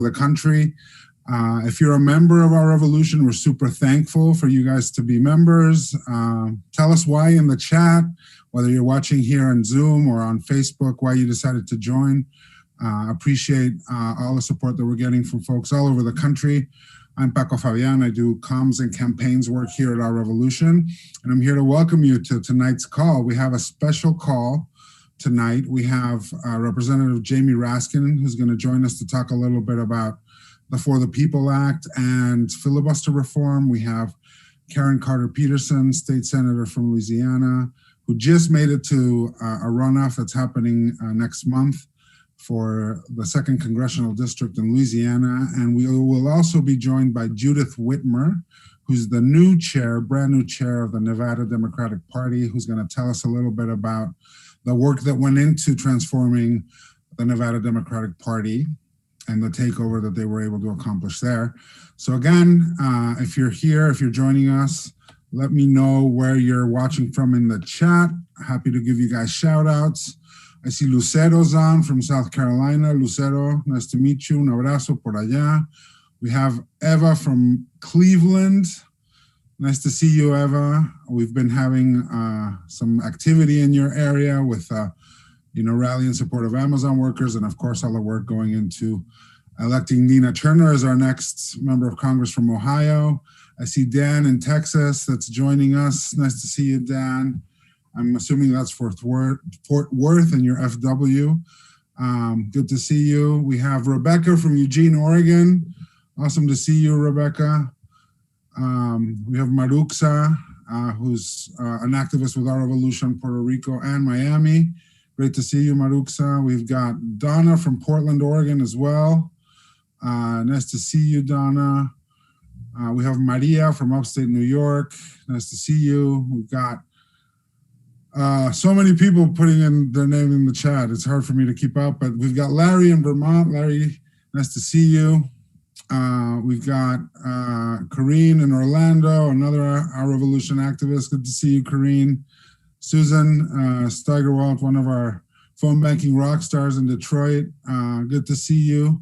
the country. If you're a member of our revolution, we're super thankful for you guys to be members. Tell us why in the chat, whether you're watching here on Zoom or on Facebook, why you decided to join. Appreciate all the support that we're getting from folks all over the country. I'm Paco Fabian. I do comms and campaigns work here at Our Revolution, and I'm here to welcome you to tonight's call. We have a special call tonight. We have Representative Jamie Raskin, who's going to join us to talk a little bit about the For the People Act and filibuster reform. We have Carter Peterson, state senator from Louisiana, who just made it to a runoff that's happening next month for the 2nd Congressional District in Louisiana. And we will also be joined by Judith Whitmer, who's the new chair, brand new chair of the Nevada Democratic Party, who's going to tell us a little bit about the work that went into transforming the Nevada Democratic Party and the takeover that they were able to accomplish there. So again, if you're here, if you're joining us, let me know where you're watching from in the chat. Happy to give you guys shout outs. I see Lucero's on from South Carolina. Lucero, nice to meet you. Un abrazo por allá. We have Eva from Cleveland. Nice to see you, Eva. We've been having some activity in your area with rally in support of Amazon workers, and of course, all the work going into electing Nina Turner as our next member of Congress from Ohio. I see Dan in Texas that's joining us. Nice to see you, Dan. I'm assuming that's Fort Worth and your FW. Good to see you. We have Rebecca from Eugene, Oregon. Awesome to see you, Rebecca. We have Maruxa, who's an activist with Our Revolution, Puerto Rico and Miami. Great to see you, Maruxa. We've got Donna from Portland, Oregon as well. Nice to see you, Donna. We have Maria from upstate New York. Nice to see you. We've got so many people putting in their name in the chat. It's hard for me to keep up, but we've got Larry in Vermont. Larry, nice to see you. We've got Corrine in Orlando, another Our Revolution activist. Good to see you, Corrine. Susan Steigerwald, one of our phone banking rock stars in Detroit. Good to see you.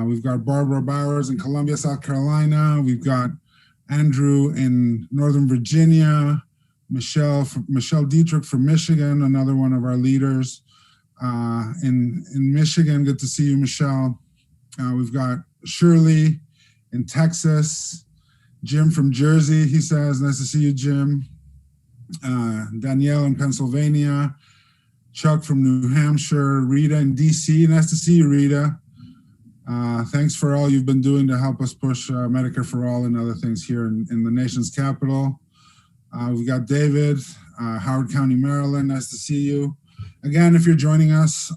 We've got Barbara Bowers in Columbia, South Carolina. We've got Andrew in Northern Virginia. Michelle Dietrich from Michigan, another one of our leaders in Michigan. Good to see you, Michelle. We've got Shirley in Texas. Jim from Jersey, he says. Nice to see you, Jim. Danielle in Pennsylvania. Chuck from New Hampshire. Rita in DC. Nice to see you, Rita. Thanks for all you've been doing to help us push Medicare for All and other things here in the nation's capital. We've got David, Howard County, Maryland. Nice to see you. Again, if you're joining us,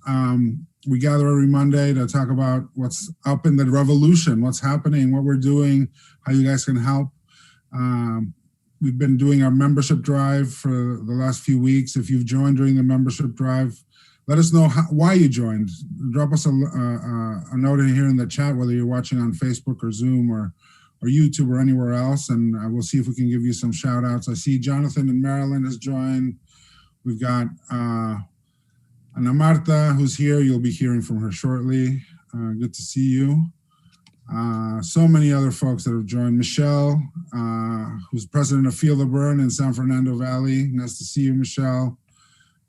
we gather every Monday to talk about what's up in the revolution, what's happening, what we're doing, how you guys can help. We've been doing our membership drive for the last few weeks. If you've joined during the membership drive, let us know why you joined. Drop us a note in here in the chat, whether you're watching on Facebook or Zoom or YouTube or anywhere else, and we'll see if we can give you some shout outs. I see Jonathan in Maryland has joined. We've got Ana Marta, who's here. You'll be hearing from her shortly. Good to see you. So many other folks that have joined. Michelle, who's president of Feel the Burn in San Fernando Valley. Nice to see you, Michelle.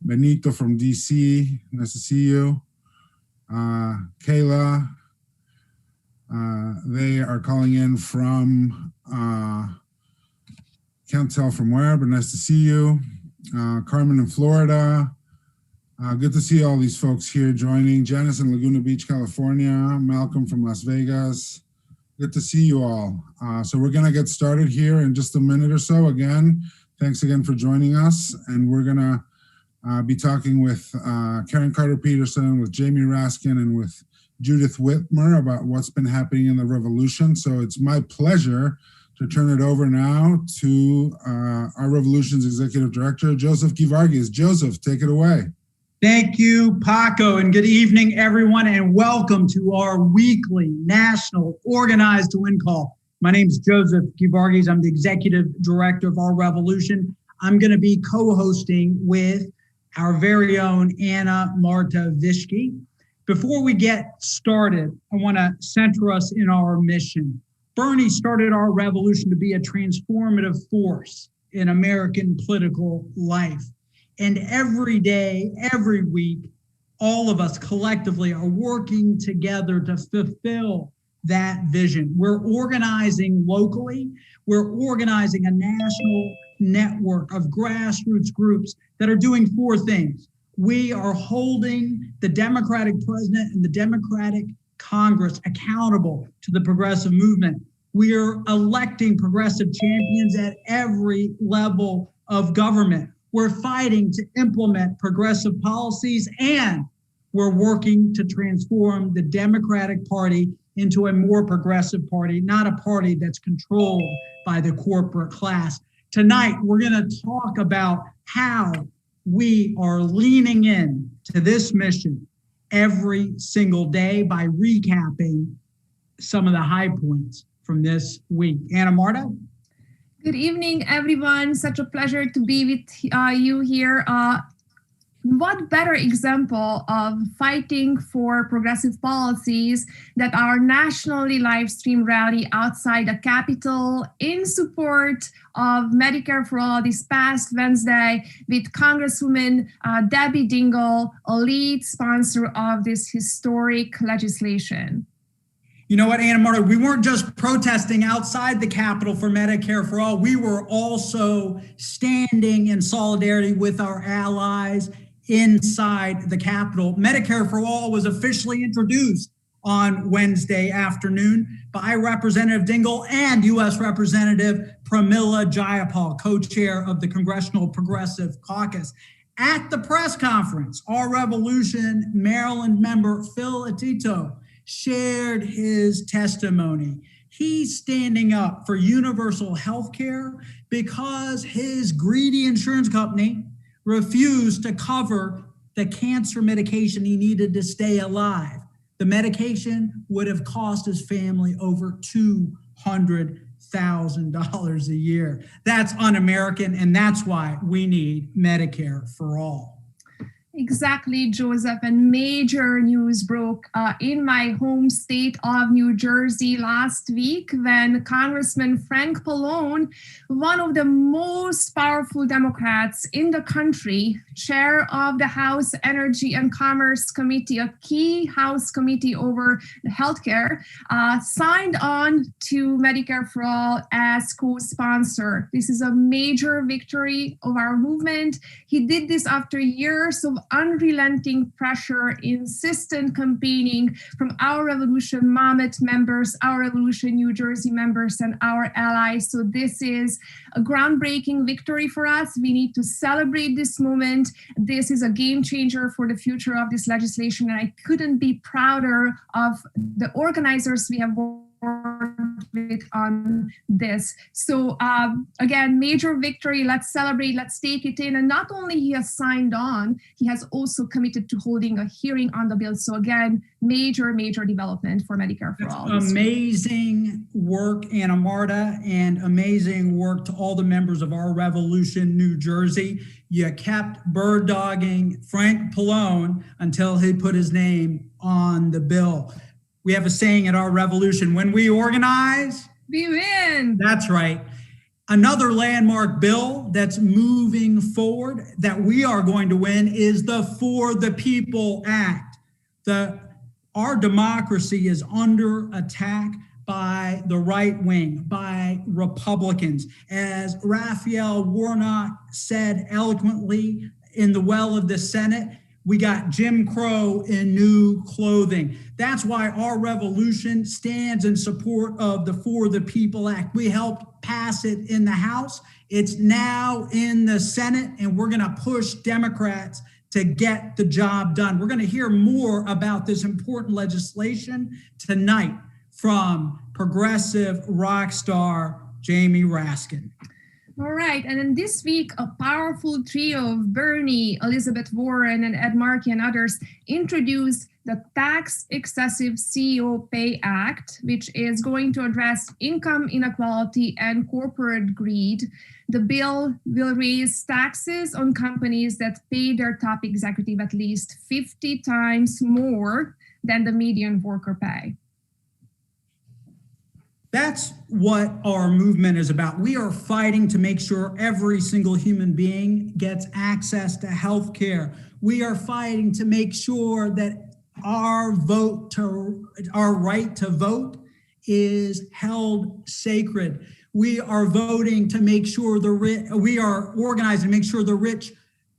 Benito from DC. Nice to see you. Kayla. They are calling in from, can't tell from where, but nice to see you. Carmen in Florida. Good to see all these folks here joining. Janice in Laguna Beach, California. Malcolm from Las Vegas. Good to see you all. So we're going to get started here in just a minute or so. Again, thanks again for joining us. And we're going to be talking with Carter Peterson, with Jamie Raskin, and with Judith Whitmer about what's been happening in the revolution. So it's my pleasure to turn it over now to our Revolution's Executive Director, Joseph Givargis. Joseph, take it away. Thank you, Paco, and good evening, everyone, and welcome to our weekly national Organized to Win call. My name is Joseph Givargis. I'm the Executive Director of Our Revolution. I'm going to be co-hosting with our very own Anna Marta Vishke. Before we get started, I want to center us in our mission. Bernie started our revolution to be a transformative force in American political life. And every day, every week, all of us collectively are working together to fulfill that vision. We're organizing locally. We're organizing a national network of grassroots groups that are doing four things. We are holding the Democratic president and the Democratic Congress accountable to the progressive movement. We are electing progressive champions at every level of government. We're fighting to implement progressive policies, and we're working to transform the Democratic Party into a more progressive party, not a party that's controlled by the corporate class. Tonight, we're going to talk about how we are leaning in to this mission every single day by recapping some of the high points from this week. Anna Marta? Good evening, everyone. Such a pleasure to be with you here. What better example of fighting for progressive policies that our nationally live stream rally outside the Capitol in support of Medicare for All this past Wednesday with Congresswoman Debbie Dingell, a lead sponsor of this historic legislation. You know what, Anna Marta, we weren't just protesting outside the Capitol for Medicare for All. We were also standing in solidarity with our allies inside the Capitol. Medicare for All was officially introduced on Wednesday afternoon by Representative Dingell and U.S. Representative Pramila Jayapal, co-chair of the Congressional Progressive Caucus. At the press conference, Our Revolution Maryland member Phil Atito shared his testimony. He's standing up for universal health care because his greedy insurance company refused to cover the cancer medication he needed to stay alive. The medication would have cost his family over $200,000 a year. That's un-American, and that's why we need Medicare for all. Exactly, Joseph. And major news broke in my home state of New Jersey last week when Congressman Frank Pallone, one of the most powerful Democrats in the country, chair of the House Energy and Commerce Committee, a key House committee over healthcare, signed on to Medicare for All as co-sponsor. This is a major victory of our movement. He did this after years of unrelenting pressure, insistent campaigning from Our Revolution Monmouth members, Our Revolution New Jersey members, and our allies. So this is a groundbreaking victory for us. We need to celebrate this moment. This is a game changer for the future of this legislation, and I couldn't be prouder of the organizers we have worked with on this. So again, major victory. Let's celebrate. Let's take it in. And not only he has signed on, he has also committed to holding a hearing on the bill. So again, major development for Medicare for All. Amazing work, Anna Marta, and amazing work to all the members of Our Revolution New Jersey. You kept bird dogging Frank Pallone until he put his name on the bill. We have a saying at Our Revolution: when we organize, we win. That's right. Another landmark bill that's moving forward that we are going to win is the For the People Act. Our democracy is under attack by the right wing, by Republicans. As Raphael Warnock said eloquently in the well of the Senate, we got Jim Crow in new clothing. That's why Our Revolution stands in support of the For the People Act. We helped pass it in the House. It's now in the Senate, and we're going to push Democrats to get the job done. We're going to hear more about this important legislation tonight from progressive rock star Jamie Raskin. All right, and then this week, a powerful trio of Bernie, Elizabeth Warren, and Ed Markey and others introduced the Tax Excessive CEO Pay Act, which is going to address income inequality and corporate greed. The bill will raise taxes on companies that pay their top executive at least 50 times more than the median worker pay. That's what our movement is about. We are fighting to make sure every single human being gets access to health care. We are fighting to make sure that our right to vote is held sacred. We are voting to make sure we are organizing to make sure the rich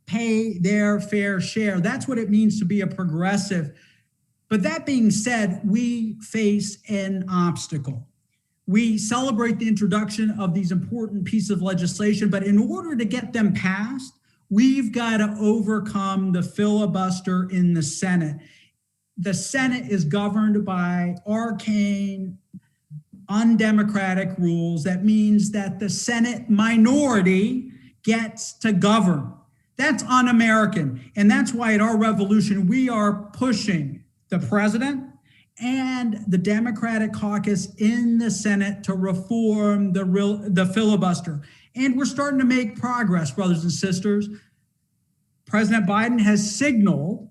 pay their fair share. That's what it means to be a progressive. But that being said, we face an obstacle. We celebrate the introduction of these important pieces of legislation, but in order to get them passed, we've got to overcome the filibuster in the Senate. The Senate is governed by arcane, undemocratic rules. That means that the Senate minority gets to govern. That's un-American. And that's why at our revolution, we are pushing the president and the Democratic caucus in the Senate to reform the filibuster. And we're starting to make progress, brothers and sisters. President Biden has signaled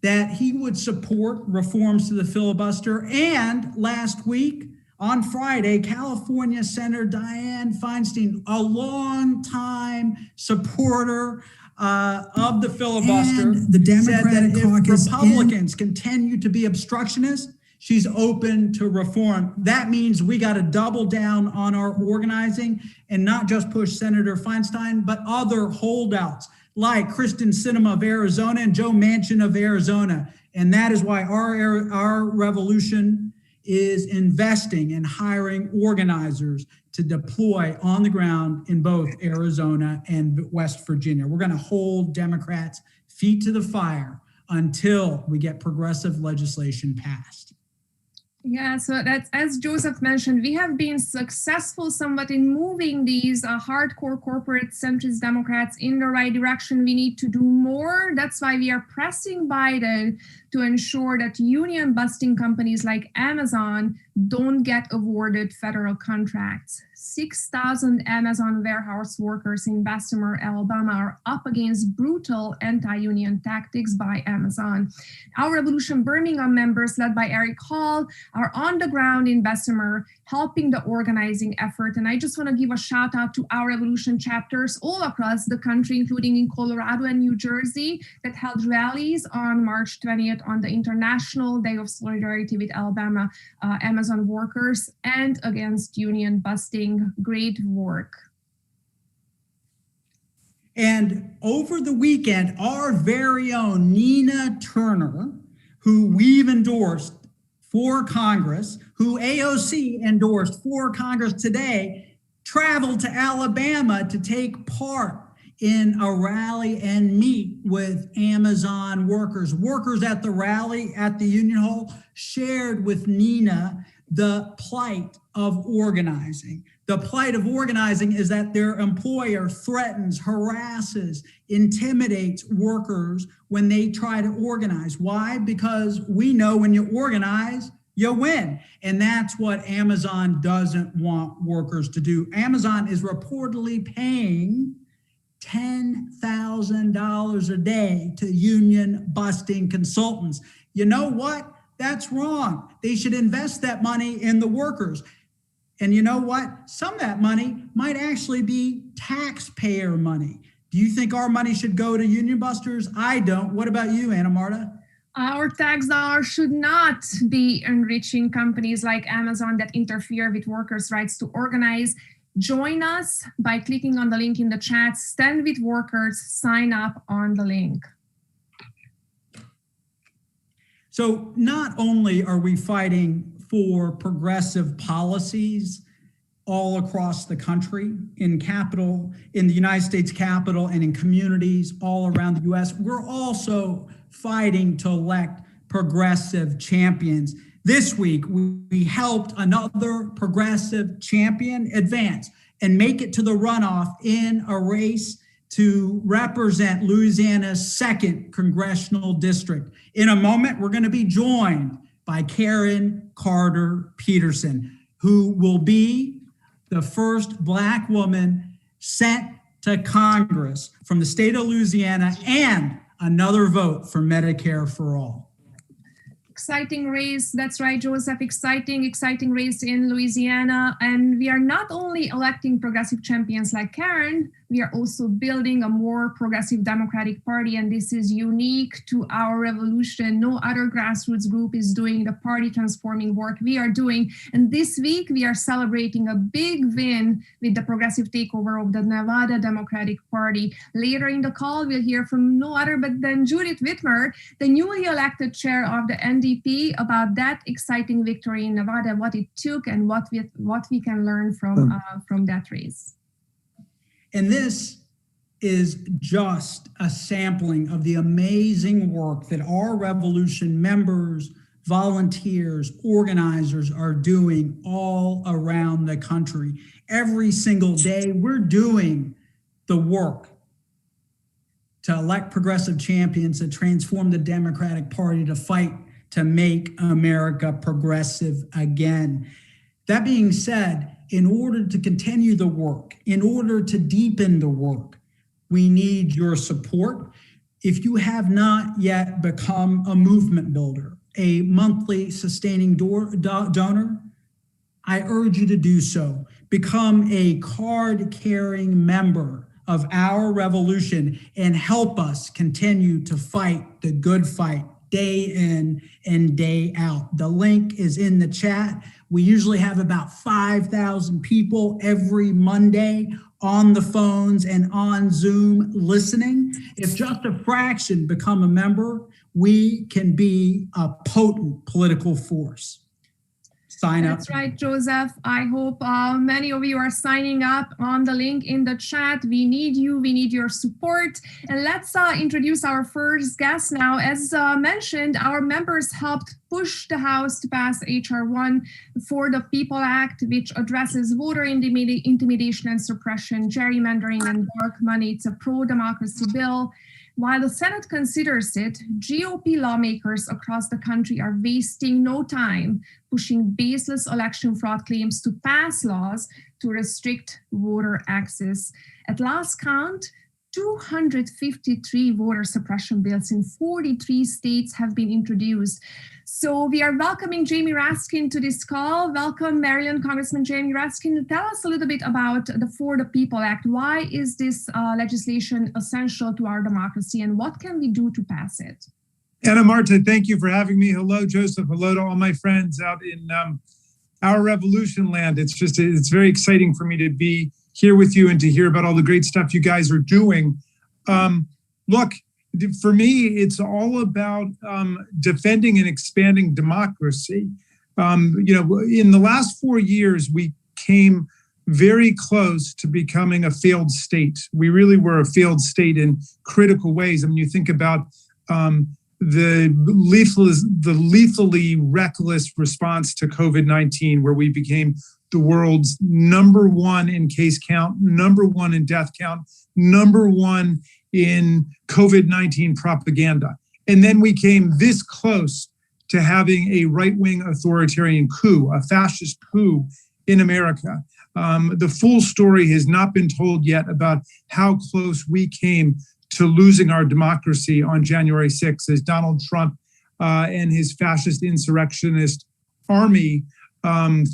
that he would support reforms to the filibuster. And last week, on Friday, California Senator Dianne Feinstein, a longtime supporter of the filibuster, and the Democratic said that caucus if Republicans continue to be obstructionists, she's open to reform. That means we got to double down on our organizing and not just push Senator Feinstein, but other holdouts like Kristen Sinema of Arizona and Joe Manchin of Arizona. And that is why our revolution is investing and hiring organizers to deploy on the ground in both Arizona and West Virginia. We're going to hold Democrats' feet to the fire until we get progressive legislation passed. Yeah, so that's, as Joseph mentioned, we have been successful somewhat in moving these hardcore corporate centrist Democrats in the right direction. We need to do more. That's why we are pressing Biden to ensure that union busting companies like Amazon don't get awarded federal contracts. 6,000 Amazon warehouse workers in Bessemer, Alabama are up against brutal anti-union tactics by Amazon. Our Revolution Birmingham members, led by Eric Hall, are on the ground in Bessemer, helping the organizing effort. And I just want to give a shout out to our Revolution chapters all across the country, including in Colorado and New Jersey, that held rallies on March 20th on the International Day of Solidarity with Alabama Amazon workers and against union busting. Great work. And over the weekend, our very own Nina Turner, who we've endorsed for Congress, who AOC endorsed for Congress today, traveled to Alabama to take part in a rally and meet with Amazon workers. Workers at the rally at the Union Hall shared with Nina the plight of organizing. The plight of organizing is that their employer threatens, harasses, intimidates workers when they try to organize. Why? Because we know when you organize, you win. And that's what Amazon doesn't want workers to do. Amazon is reportedly paying $10,000 a day to union busting consultants. You know what? That's wrong. They should invest that money in the workers. And you know what? Some of that money might actually be taxpayer money. Do you think our money should go to union busters? I don't. What about you, Anna Marta? Our tax dollars should not be enriching companies like Amazon that interfere with workers' rights to organize. Join us by clicking on the link in the chat. Stand with workers. Sign up on the link. So not only are we fighting for progressive policies all across the country, in the United States Capitol and in communities all around the US, we're also fighting to elect progressive champions. This week, we helped another progressive champion advance and make it to the runoff in a race to represent Louisiana's 2nd congressional district. In a moment, we're going to be joined by Karen Carter Peterson, who will be the first Black woman sent to Congress from the state of Louisiana, and another vote for Medicare for all. Exciting race. That's right, Joseph. Exciting race in Louisiana. And we are not only electing progressive champions like Karen, we are also building a more progressive Democratic Party. And this is unique to our revolution. No other grassroots group is doing the party transforming work we are doing. And this week, we are celebrating a big win with the progressive takeover of the Nevada Democratic Party. Later in the call, we'll hear from no other but than Judith Whitmer, the newly elected chair of the NDP, about that exciting victory in Nevada, what it took, and what we can learn from that race. And this is just a sampling of the amazing work that our revolution members, volunteers, organizers are doing all around the country. Every single day, we're doing the work to elect progressive champions, to transform the Democratic Party, to fight to make America progressive again. That being said, in order to continue the work, in order to deepen the work, we need your support. If you have not yet become a movement builder, a monthly sustaining donor, I urge you to do so. Become a card-carrying member of our revolution and help us continue to fight the good fight day in and day out. The link is in the chat. We usually have about 5,000 people every Monday on the phones and on Zoom listening. If just a fraction become a member, we can be a potent political force. Sign up. That's right, Joseph. I hope many of you are signing up on the link in the chat. We need you. We need your support. And let's introduce our first guest now. As mentioned, our members helped push the House to pass H.R. 1 for the People Act, which addresses voter intimidation and suppression, gerrymandering, and dark money. It's a pro-democracy bill. While the Senate considers it, GOP lawmakers across the country are wasting no time pushing baseless election fraud claims to pass laws to restrict voter access. At last count, 253 voter suppression bills in 43 states have been introduced. So we are welcoming Jamie Raskin to this call. Welcome, Maryland Congressman Jamie Raskin. Tell us a little bit about the For the People Act. Why is this legislation essential to our democracy, and what can we do to pass it? Anna Marta, thank you for having me. Hello, Joseph. Hello to all my friends out in our revolution land. It's very exciting for me to be here with you and to hear about all the great stuff you guys are doing. Look, for me, it's all about defending and expanding democracy. In the last 4 years, we came very close to becoming a failed state. We really were a failed state in critical ways. I mean, you think about the lethally reckless response to COVID-19, where we became the world's #1 in case count, #1 in death count, #1 in COVID-19 propaganda. And then we came this close to having a right-wing authoritarian coup, a fascist coup in America. The full story has not been told yet about how close we came to losing our democracy on January 6th as Donald Trump and his fascist insurrectionist army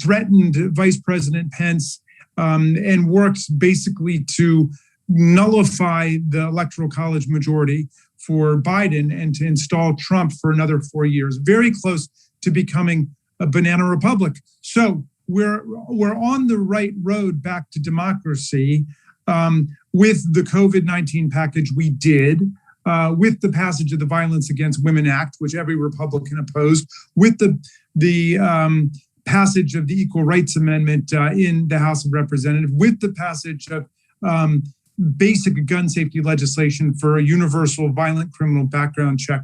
threatened Vice President Pence and worked basically to nullify the Electoral College majority for Biden and to install Trump for another 4 years. Very close to becoming a banana republic. So we're on the right road back to democracy. With the COVID-19 package, we did. With the passage of the Violence Against Women Act, which every Republican opposed, with the passage of the Equal Rights Amendment in the House of Representatives, with the passage of basic gun safety legislation for a universal violent criminal background check.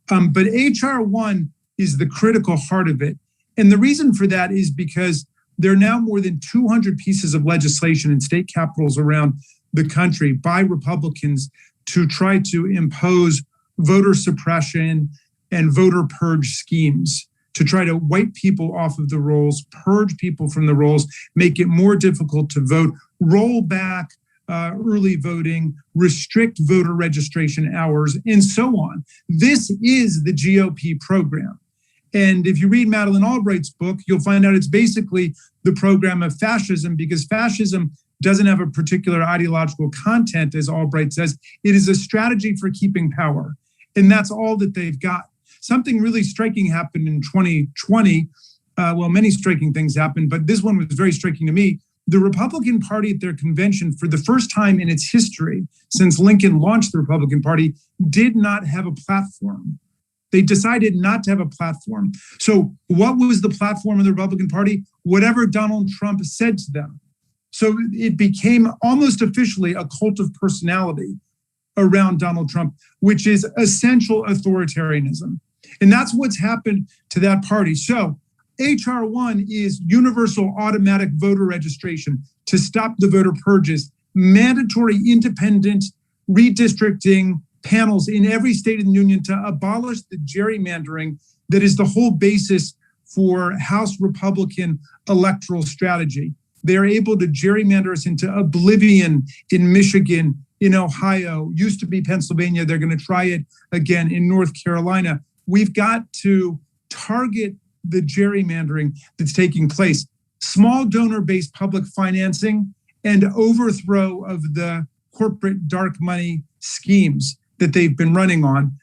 But H.R. 1 is the critical heart of it. And the reason for that is because There are now more than 200 pieces of legislation in state capitals around the country by Republicans to try to impose voter suppression and voter purge schemes to try to wipe people off of the rolls, purge people from the rolls, make it more difficult to vote, roll back early voting, restrict voter registration hours, and so on. This is the GOP program. And if you read Madeleine Albright's book, you'll find out it's basically the program of fascism, because fascism doesn't have a particular ideological content, as Albright says. It is a strategy for keeping power. And that's all that they've got. Something really striking happened in 2020. Many striking things happened, but this one was very striking to me. The Republican Party at their convention, for the first time in its history since Lincoln launched the Republican Party, did not have a platform. They decided not to have a platform. So what was the platform of the Republican Party? Whatever Donald Trump said to them. So it became almost officially a cult of personality around Donald Trump, which is essential authoritarianism. And that's what's happened to that party. So H.R. 1 is universal automatic voter registration to stop the voter purges, mandatory independent redistricting panels in every state in the union to abolish the gerrymandering that is the whole basis for House Republican electoral strategy. They're able to gerrymander us into oblivion in Michigan, in Ohio, used to be Pennsylvania. They're going to try it again in North Carolina. We've got to target the gerrymandering that's taking place. Small donor-based public financing and overthrow of the corporate dark money schemes that they've been running on.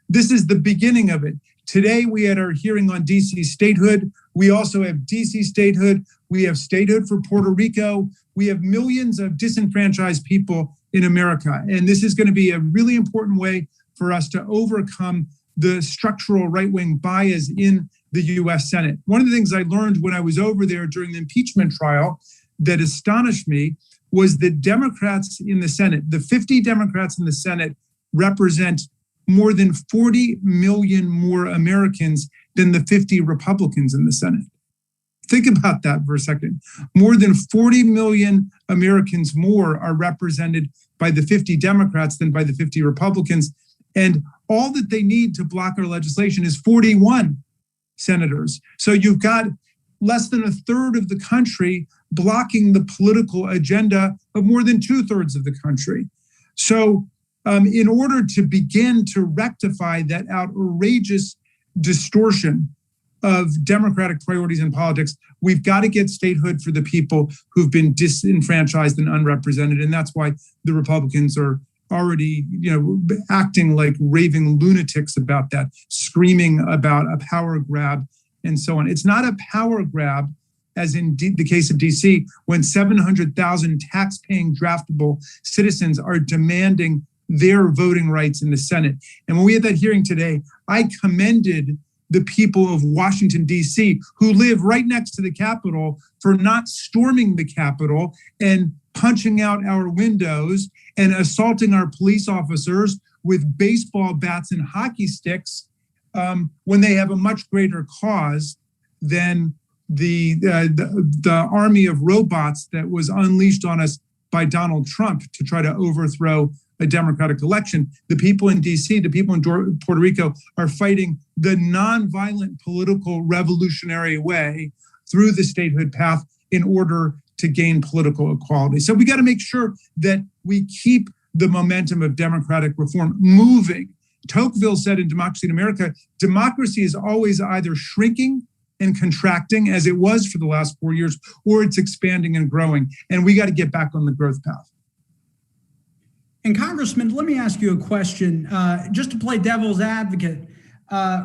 This is the beginning of it. Today, we had our hearing on DC statehood. We also have DC statehood. We have statehood for Puerto Rico. We have millions of disenfranchised people in America. And this is going to be a really important way for us to overcome the structural right-wing bias in the U.S. Senate. One of the things I learned when I was over there during the impeachment trial that astonished me was that Democrats in the Senate, the 50 Democrats in the Senate, represent more than 40 million more Americans than the 50 Republicans in the Senate. Think about that for a second. More than 40 million Americans more are represented by the 50 Democrats than by the 50 Republicans. And all that they need to block our legislation is 41 senators. So you've got less than a third of the country blocking the political agenda of more than 2/3 of the country. So in order to begin to rectify that outrageous distortion of democratic priorities in politics, we've got to get statehood for the people who've been disenfranchised and unrepresented. And that's why the Republicans are already, acting like raving lunatics about that, screaming about a power grab and so on. It's not a power grab, as in the case of DC, when 700,000 tax-paying draftable citizens are demanding their voting rights in the Senate. And when we had that hearing today, I commended the people of Washington, D.C., who live right next to the Capitol, for not storming the Capitol and punching out our windows and assaulting our police officers with baseball bats and hockey sticks when they have a much greater cause than the army of robots that was unleashed on us by Donald Trump to try to overthrow a democratic election. The people in DC, the people in Puerto Rico are fighting the nonviolent political revolutionary way through the statehood path in order to gain political equality. So we got to make sure that we keep the momentum of democratic reform moving. Tocqueville said in Democracy in America, democracy is always either shrinking and contracting, as it was for the last 4 years, or it's expanding and growing. And we got to get back on the growth path. And Congressman, let me ask you a question, just to play devil's advocate.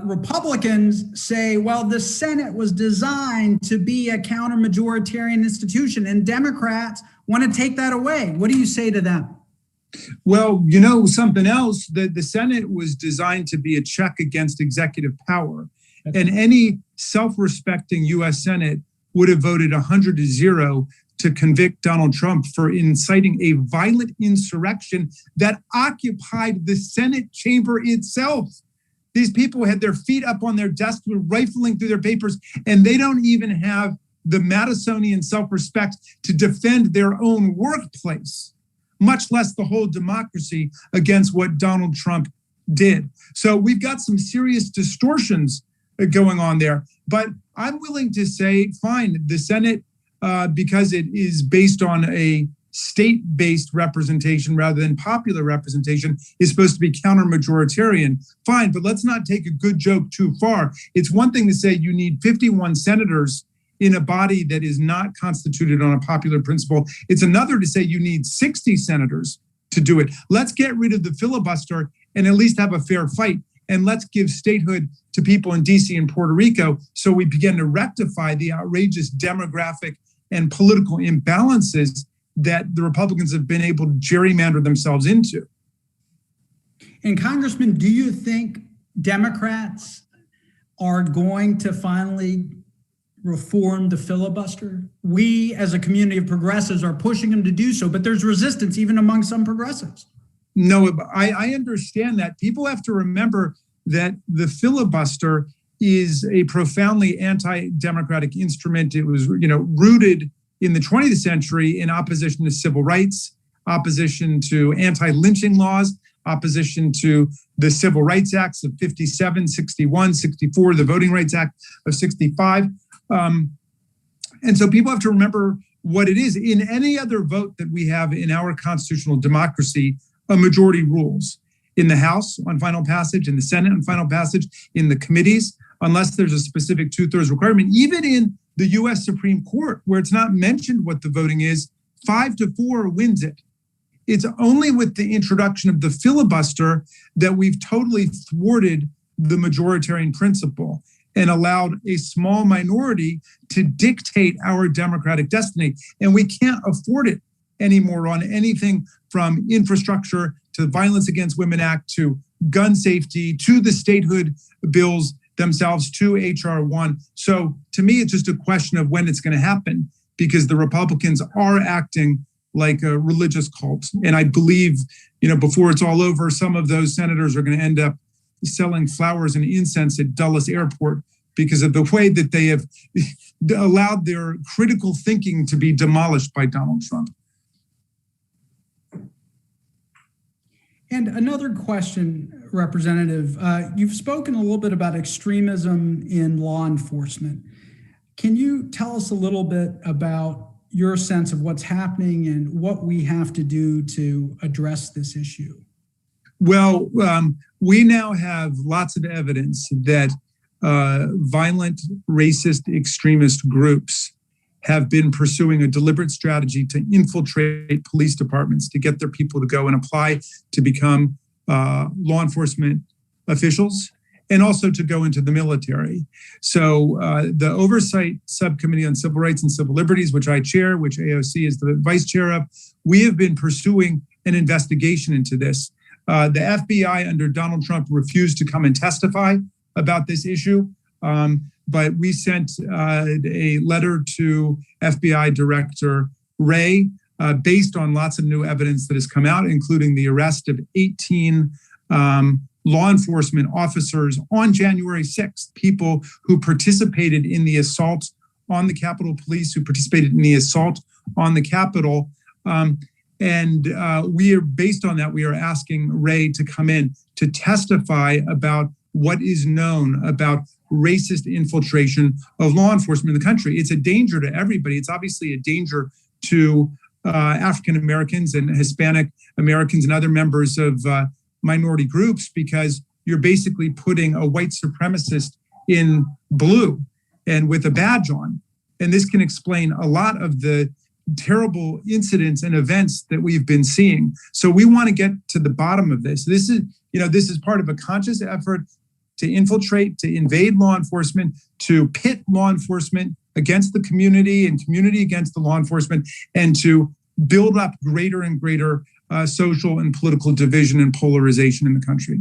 Republicans say, well, the Senate was designed to be a counter-majoritarian institution, and Democrats want to take that away. What do you say to them? Well, something else, that the Senate was designed to be a check against executive power. And any self-respecting U.S. Senate would have voted 100-0 to convict Donald Trump for inciting a violent insurrection that occupied the Senate chamber itself. These people had their feet up on their desks, were rifling through their papers, and they don't even have the Madisonian self-respect to defend their own workplace, much less the whole democracy, against what Donald Trump did. So we've got some serious distortions going on there. But I'm willing to say, fine, the Senate, because it is based on a state-based representation rather than popular representation, is supposed to be counter-majoritarian. Fine, but let's not take a good joke too far. It's one thing to say you need 51 senators in a body that is not constituted on a popular principle. It's another to say you need 60 senators to do it. Let's get rid of the filibuster and at least have a fair fight. And let's give statehood to people in DC and Puerto Rico so we begin to rectify the outrageous demographic and political imbalances that the Republicans have been able to gerrymander themselves into. And Congressman, do you think Democrats are going to finally reform the filibuster? We, as a community of progressives, are pushing them to do so, but there's resistance even among some progressives. No, I understand that. People have to remember that the filibuster is a profoundly anti-democratic instrument. It was, rooted in the 20th century in opposition to civil rights, opposition to anti-lynching laws, opposition to the Civil Rights Acts of 57, 61, 64, the Voting Rights Act of 65. And so people have to remember what it is. In any other vote that we have in our constitutional democracy, a majority rules. In the House on final passage, in the Senate on final passage, in the committees, unless there's a specific 2/3 requirement, even in the US Supreme Court, where it's not mentioned what the voting is, 5-4 wins it. It's only with the introduction of the filibuster that we've totally thwarted the majoritarian principle and allowed a small minority to dictate our democratic destiny. And we can't afford it anymore on anything from infrastructure to the Violence Against Women Act to gun safety to the statehood bills themselves to HR 1. So to me, it's just a question of when it's going to happen, because the Republicans are acting like a religious cult. And I believe, before it's all over, some of those senators are going to end up selling flowers and incense at Dulles Airport because of the way that they have allowed their critical thinking to be demolished by Donald Trump. And another question, Representative, you've spoken a little bit about extremism in law enforcement. Can you tell us a little bit about your sense of what's happening and what we have to do to address this issue? Well, we now have lots of evidence that violent, racist, extremist groups have been pursuing a deliberate strategy to infiltrate police departments, to get their people to go and apply to become law enforcement officials, and also to go into the military. So the Oversight Subcommittee on Civil Rights and Civil Liberties, which I chair, which AOC is the vice chair of, we have been pursuing an investigation into this. The FBI under Donald Trump refused to come and testify about this issue. But we sent a letter to FBI Director Wray based on lots of new evidence that has come out, including the arrest of 18 law enforcement officers on January 6th, people who participated in the assault on the Capitol Police, who participated in the assault on the Capitol. And we are, based on that, we are asking Wray to come in to testify about what is known about racist infiltration of law enforcement in the country. It's a danger to everybody. It's obviously a danger to African Americans and Hispanic Americans and other members of minority groups, because you're basically putting a white supremacist in blue and with a badge on. And this can explain a lot of the terrible incidents and events that we've been seeing. So we want to get to the bottom of this. This is part of a conscious effort to infiltrate, to invade law enforcement, to pit law enforcement against the community and community against the law enforcement, and to build up greater and greater social and political division and polarization in the country.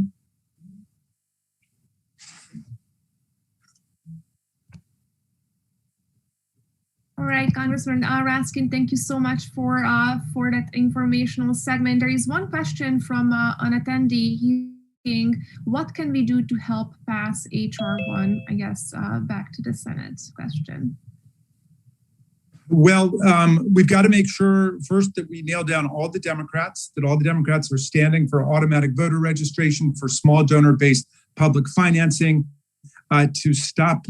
All right, Congressman Raskin, thank you so much for that informational segment. There is one question from an attendee. He's asking, what can we do to help pass HR 1? I guess back to the Senate question. Well, we've got to make sure first that we nail down all the Democrats, that all the Democrats are standing for automatic voter registration, for small donor-based public financing, to stop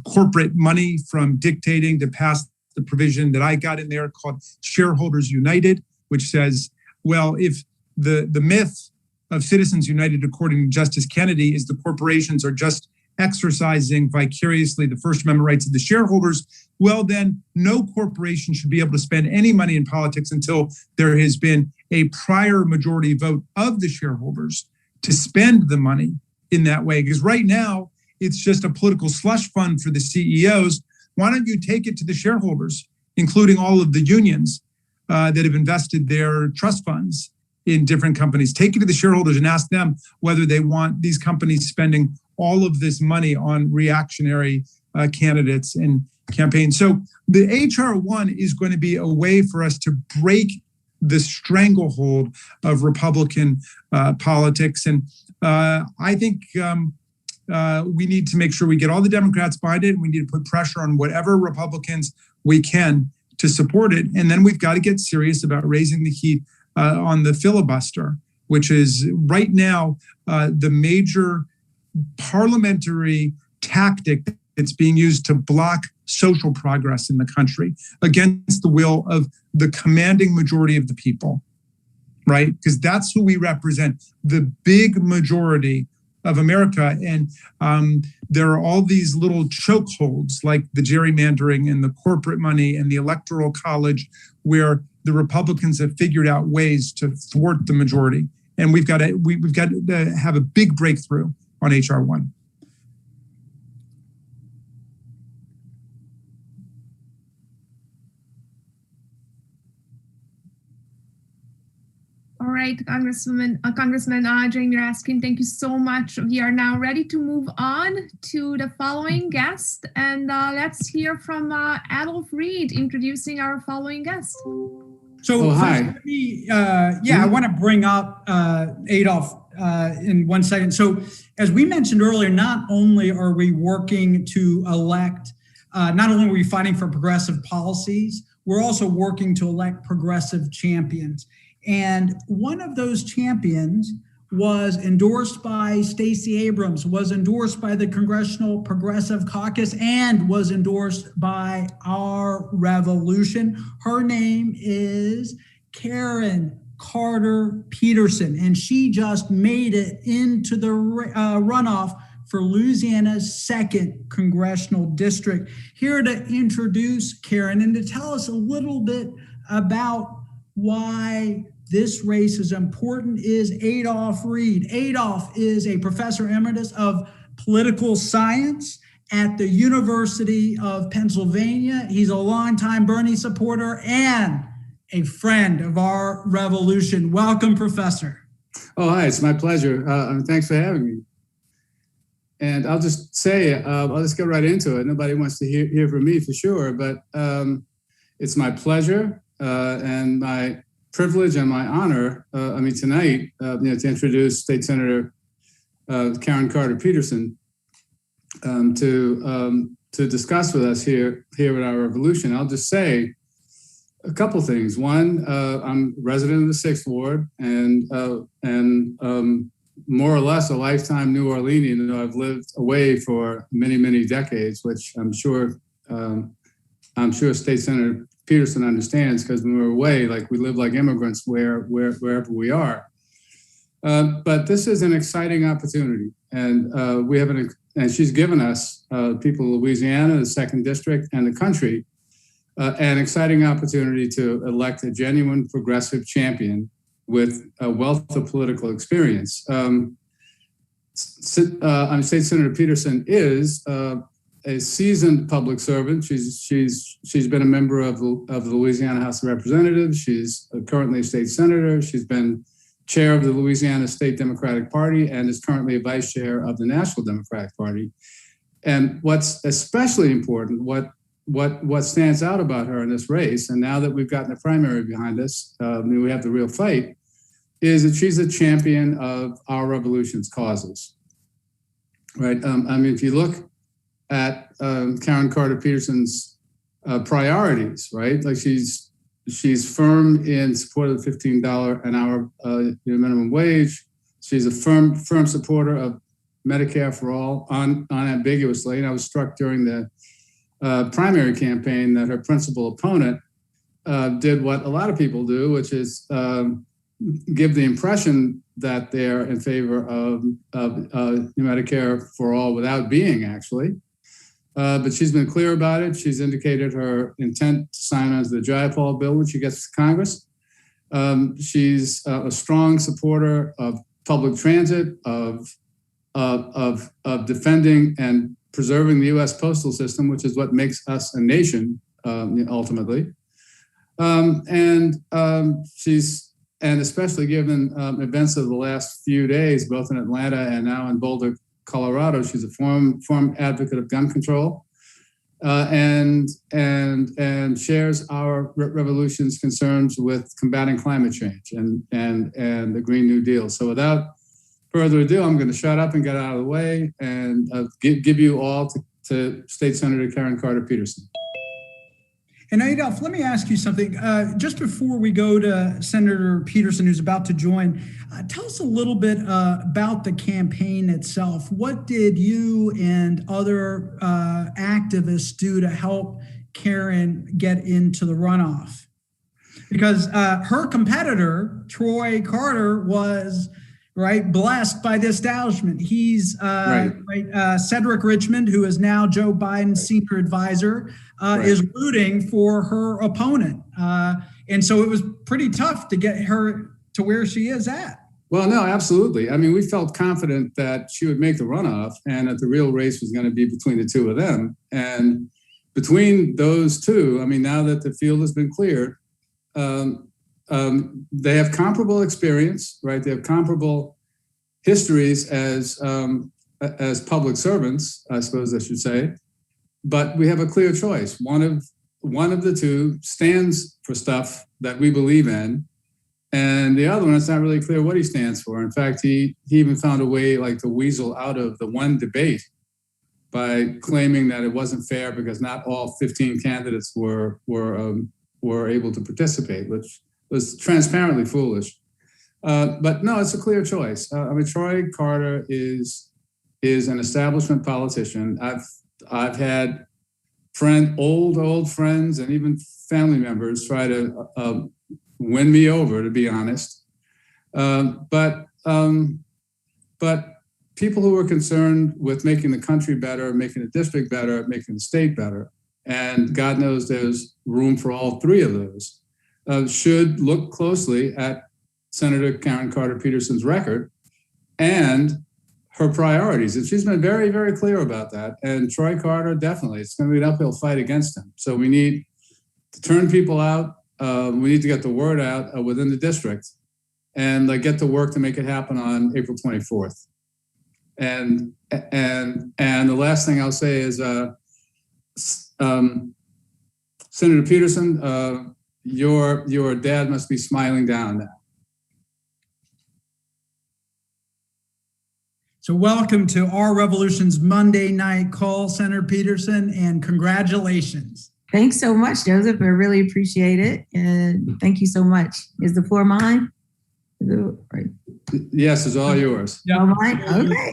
corporate money from dictating, to pass the provision that I got in there called Shareholders United, which says, well, if the myth of Citizens United, according to Justice Kennedy, is the corporations are just exercising vicariously the First Amendment rights of the shareholders, well, then no corporation should be able to spend any money in politics until there has been a prior majority vote of the shareholders to spend the money in that way. Because right now, it's just a political slush fund for the CEOs. Why don't you take it to the shareholders, including all of the unions that have invested their trust funds in different companies? Take it to the shareholders and ask them whether they want these companies spending all of this money on reactionary candidates and campaigns. So the HR 1 is going to be a way for us to break the stranglehold of Republican politics. And I think we need to make sure we get all the Democrats behind it. And we need to put pressure on whatever Republicans we can to support it. And then we've got to get serious about raising the heat on the filibuster, which is right now the major parliamentary tactic that's being used to block social progress in the country against the will of the commanding majority of the people, right? Because that's who we represent, the big majority of America. And there are all these little chokeholds like the gerrymandering and the corporate money and the electoral college where the Republicans have figured out ways to thwart the majority. And we've got to have a big breakthrough on HR 1. All right, Congressman Jeremy Raskin, thank you so much. We are now ready to move on to the following guest, and let's hear from Adolph Reed introducing our following guest. So, hi. I want to bring up Adolph in 1 second. So, as we mentioned earlier, not only are we working to elect, not only are we fighting for progressive policies, we're also working to elect progressive champions. And one of those champions was endorsed by Stacey Abrams, was endorsed by the Congressional Progressive Caucus, and was endorsed by Our Revolution. Her name is Karen Carter Peterson, and she just made it into the runoff for Louisiana's 2nd Congressional District. Here to introduce Karen and to tell us a little bit about why this race is important is Adolph Reed. Adolph is a professor emeritus of political science at the University of Pennsylvania. He's a longtime Bernie supporter and a friend of Our Revolution. Welcome, Professor. Oh, hi, it's my pleasure. Thanks for having me. And I'll just say, I'll just get right into it. Nobody wants to hear from me for sure, but it's my pleasure and my privilege and my honor, tonight, to introduce State Senator Karen Carter Peterson to discuss with us here at Our Revolution. I'll just say a couple things. One, I'm a resident of the 6th Ward and more or less a lifetime New Orleanian. I've lived away for many, many decades, which I'm sure State Senator Peterson understands, because when we're away, like we live like immigrants wherever we are. But this is an exciting opportunity, and and she's given us, people of Louisiana, the 2nd District, and the country, an exciting opportunity to elect a genuine progressive champion with a wealth of political experience. State Senator Peterson is a seasoned public servant. She's been a member of the Louisiana House of Representatives. She's currently a state senator. She's been chair of the Louisiana State Democratic Party and is currently a vice chair of the National Democratic Party. And what's especially important, what stands out about her in this race, and now that we've gotten the primary behind us, we have the real fight, is that she's a champion of Our Revolution's causes. Right? If you look at Karen Carter Peterson's priorities, right? Like she's firm in support of the $15 an hour minimum wage. She's a firm supporter of Medicare for all unambiguously. And I was struck during the primary campaign that her principal opponent did what a lot of people do, which is give the impression that they're in favor of Medicare for all without being actually. But she's been clear about it. She's indicated her intent to sign on to the Jayapal bill when she gets to Congress. She's a strong supporter of public transit, of defending and preserving the U.S. postal system, which is what makes us a nation ultimately. And especially given events of the last few days, both in Atlanta and now in Boulder, Colorado, she's a firm advocate of gun control, and shares our revolution's concerns with combating climate change and the Green New Deal. So without further ado, I'm going to shut up and get out of the way and give you all to State Senator Karen Carter Peterson. And Adolph, let me ask you something. Just before we go to Senator Peterson, who's about to join, tell us a little bit about the campaign itself. What did you and other activists do to help Karen get into the runoff? Because her competitor, Troy Carter, was blessed by the establishment. He's Cedric Richmond, who is now Joe Biden's senior advisor, is rooting for her opponent. And so it was pretty tough to get her to where she is at. Well, no, absolutely. I mean, we felt confident that she would make the runoff and that the real race was going to be between the two of them. And between those two, I mean, now that the field has been cleared, they have comparable experience, right? They have comparable histories as public servants, I suppose I should say. But we have a clear choice. One of the two stands for stuff that we believe in, and the other one, it's not really clear what he stands for. In fact, he even found a way like to weasel out of the one debate by claiming that it wasn't fair because not all 15 candidates were able to participate, which was transparently foolish. But no, it's a clear choice. I mean, Troy Carter is an establishment politician. I've had old friends and even family members try to win me over, to be honest. But people who are concerned with making the country better, making the district better, making the state better, and God knows there's room for all three of those, should look closely at Senator Karen Carter Peterson's record and her priorities. And she's been very, very clear about that. And Troy Carter, definitely, it's going to be an uphill fight against him. So we need to turn people out. We need to get the word out within the district and get to work to make it happen on April 24th. And the last thing I'll say is, Senator Peterson, your dad must be smiling down now. So welcome to Our Revolution's Monday night call, Senator Peterson, and congratulations. Thanks so much, Joseph. I really appreciate it. And thank you so much. Is the floor mine? Right. Yes, it's all yours. All mine? Okay.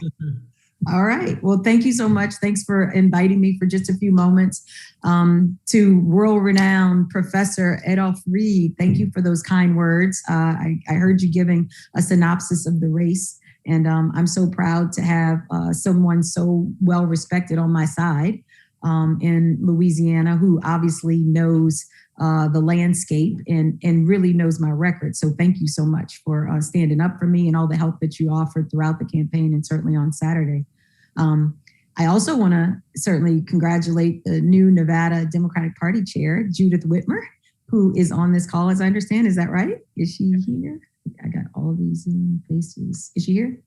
All right. Well, thank you so much. Thanks for inviting me for just a few moments. To world-renowned Professor Adolph Reed, thank you for those kind words. I heard you giving a synopsis of the race, and I'm so proud to have someone so well-respected on my side in Louisiana who obviously knows the landscape and really knows my record. So thank you so much for standing up for me and all the help that you offered throughout the campaign and certainly on Saturday. I also want to certainly congratulate the new Nevada Democratic Party chair, Judith Whitmer, who is on this call, as I understand. Is that right? Is she here? I got all of these faces. Is she here?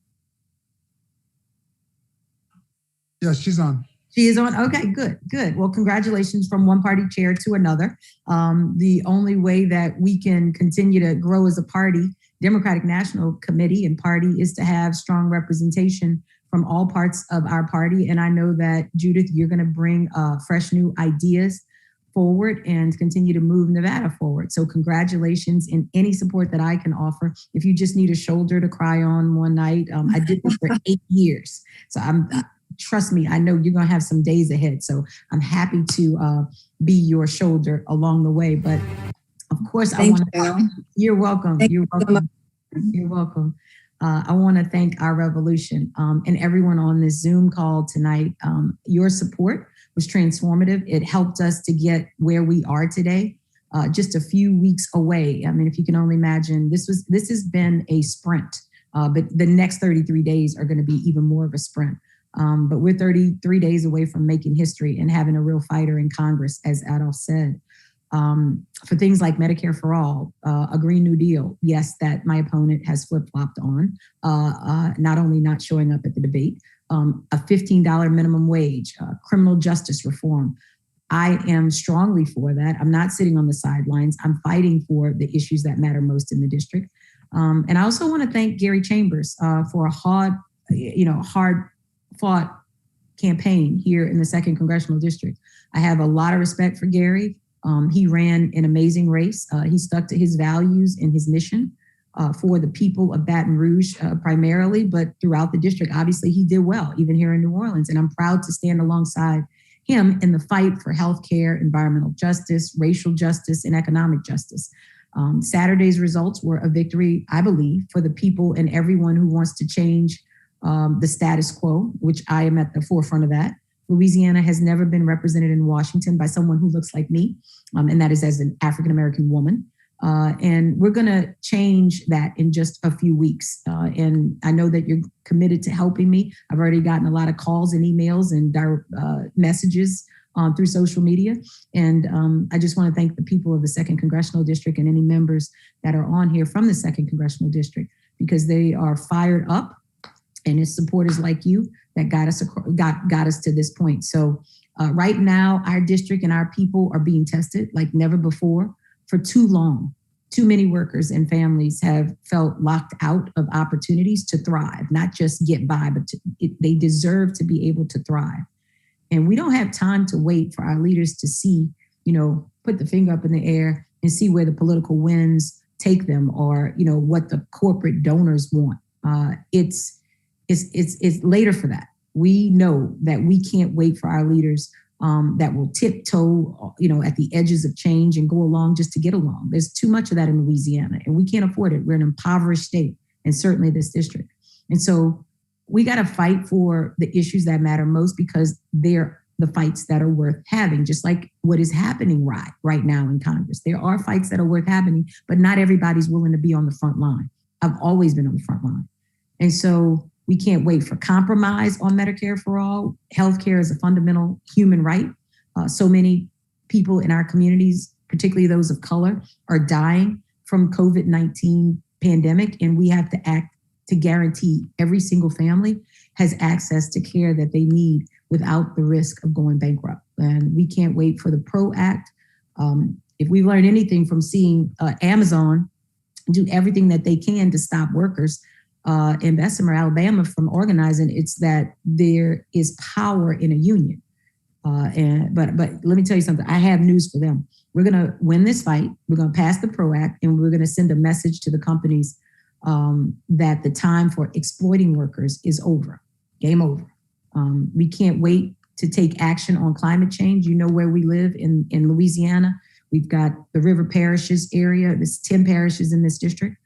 Yes, she's on. She is on. Okay, good. Well, congratulations from one party chair to another. The only way that we can continue to grow as a party, Democratic National Committee and party, is to have strong representation from all parts of our party. And I know that, Judith, you're going to bring fresh new ideas forward and continue to move Nevada forward. So congratulations, in any support that I can offer. If you just need a shoulder to cry on one night, I did this for 8 years. So trust me, I know you're going to have some days ahead. So I'm happy to be your shoulder along the way. But of course, you're welcome. You're welcome. You're welcome. I want to thank our revolution and everyone on this Zoom call tonight. Your support was transformative. It helped us to get where we are today, just a few weeks away. I mean, if you can only imagine, this has been a sprint, but the next 33 days are going to be even more of a sprint. But we're 33 days away from making history and having a real fighter in Congress, as Adolf said. For things like Medicare for All, a Green New Deal, yes, that my opponent has flip-flopped on, not only not showing up at the debate, a $15 minimum wage, criminal justice reform. I am strongly for that. I'm not sitting on the sidelines. I'm fighting for the issues that matter most in the district. And I also want to thank Gary Chambers for a hard-fought campaign here in the 2nd Congressional District. I have a lot of respect for Gary. He ran an amazing race. He stuck to his values and his mission for the people of Baton Rouge primarily, but throughout the district. Obviously, he did well, even here in New Orleans. And I'm proud to stand alongside him in the fight for healthcare, environmental justice, racial justice, and economic justice. Saturday's results were a victory, I believe, for the people and everyone who wants to change the status quo, which I am at the forefront of that. Louisiana has never been represented in Washington by someone who looks like me, and that is as an African-American woman. And we're going to change that in just a few weeks. And I know that you're committed to helping me. I've already gotten a lot of calls and emails and messages through social media. And I just want to thank the people of the 2nd Congressional District and any members that are on here from the 2nd Congressional District, because they are fired up, and it's supporters like you that got us to this point. So right now, our district and our people are being tested like never before. For too long, too many workers and families have felt locked out of opportunities to thrive, not just get by, but they deserve to be able to thrive. And we don't have time to wait for our leaders to see, put the finger up in the air and see where the political winds take them, or, what the corporate donors want. It's later for that. We know that we can't wait for our leaders that will tiptoe, at the edges of change and go along just to get along. There's too much of that in Louisiana, and we can't afford it. We're an impoverished state, and certainly this district. And so we got to fight for the issues that matter most, because they're the fights that are worth having, just like what is happening right now in Congress. There are fights that are worth having, but not everybody's willing to be on the front line. I've always been on the front line. And so we can't wait for compromise on Medicare for All. Healthcare is a fundamental human right. So many people in our communities, particularly those of color, are dying from COVID-19 pandemic, and we have to act to guarantee every single family has access to care that they need without the risk of going bankrupt. And we can't wait for the PRO Act. If we've learned anything from seeing Amazon do everything that they can to stop workers in Bessemer, Alabama, from organizing, it's that there is power in a union. But let me tell you something. I have news for them. We're going to win this fight. We're going to pass the PRO Act, and we're going to send a message to the companies that the time for exploiting workers is over. Game over. We can't wait to take action on climate change. You know where we live in Louisiana. We've got the river parishes area. There's 10 parishes in this district.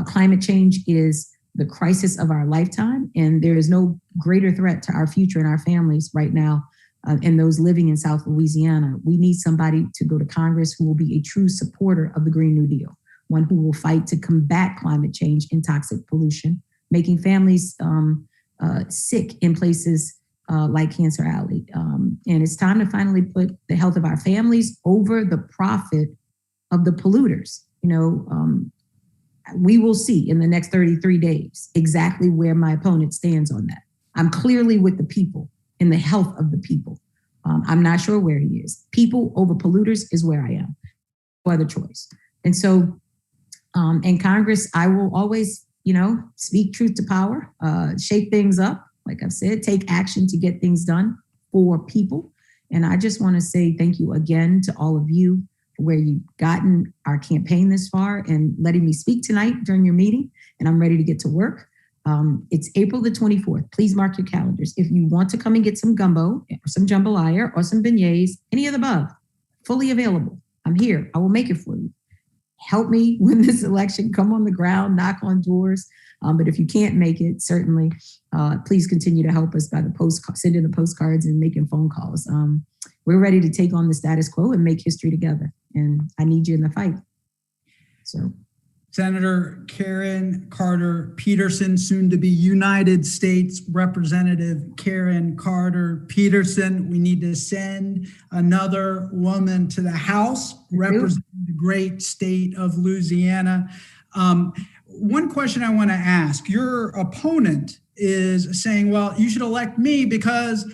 Climate change is the crisis of our lifetime, and there is no greater threat to our future and our families right now, and those living in South Louisiana. We need somebody to go to Congress who will be a true supporter of the Green New Deal, one who will fight to combat climate change and toxic pollution, making families sick in places like Cancer Alley. And it's time to finally put the health of our families over the profit of the polluters. We will see in the next 33 days exactly where my opponent stands on that. I'm clearly with the people and the health of the people. I'm not sure where he is. People over polluters is where I am. No other choice. And so in Congress, I will always, speak truth to power, shake things up. Like I've said, take action to get things done for people. And I just want to say thank you again to all of you for where you've gotten our campaign this far and letting me speak tonight during your meeting. And I'm ready to get to work. It's April the 24th. Please mark your calendars. If you want to come and get some gumbo or some jambalaya or some beignets, any of the above, fully available. I'm here. I will make it for you. Help me win this election. Come on the ground, knock on doors. But if you can't make it, certainly, please continue to help us by sending the postcards and making phone calls. We're ready to take on the status quo and make history together. And I need you in the fight. So. Senator Karen Carter Peterson, soon to be United States Representative Karen Carter Peterson. We need to send another woman to the House representing the great state of Louisiana. One question I want to ask, your opponent is saying, well, you should elect me because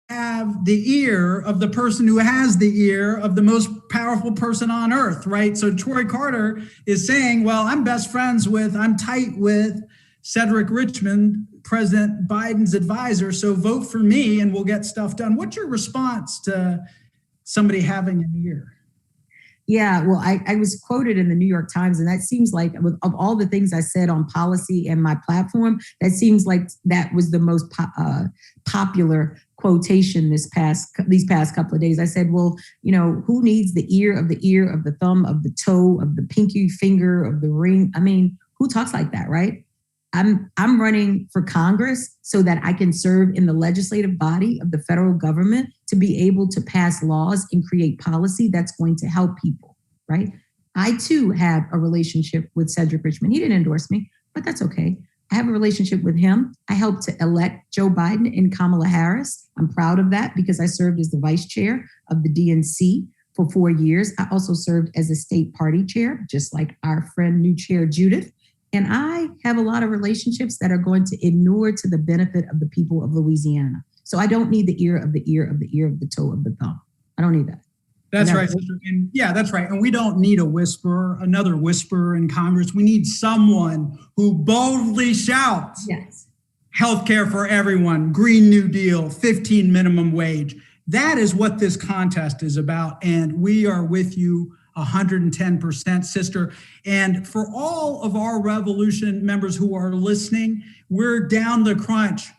have the ear of the person who has the ear of the most powerful person on earth, right? So Troy Carter is saying, well, I'm tight with Cedric Richmond, President Biden's advisor, so vote for me and we'll get stuff done. What's your response to somebody having an ear? Yeah, well, I was quoted in the New York Times, and that seems like of all the things I said on policy and my platform, that seems like that was the most popular quotation these past couple of days. I said, well, who needs the ear, of the thumb, of the toe, of the pinky finger, of the ring? I mean, who talks like that, right? I'm running for Congress so that I can serve in the legislative body of the federal government to be able to pass laws and create policy that's going to help people, right? I too have a relationship with Cedric Richmond. He didn't endorse me, but that's okay. I have a relationship with him. I helped to elect Joe Biden and Kamala Harris. I'm proud of that because I served as the vice chair of the DNC for 4 years. I also served as a state party chair, just like our friend, new chair, Judith. And I have a lot of relationships that are going to inure to the benefit of the people of Louisiana. So I don't need the ear of the toe of the thumb. I don't need that. That's right. And yeah, that's right. And we don't need another whisperer in Congress. We need someone who boldly shouts, yes, healthcare for everyone, Green New Deal, 15 minimum wage. That is what this contest is about. And we are with you 110%, sister. And for all of our Revolution members who are listening, we're down the crunch.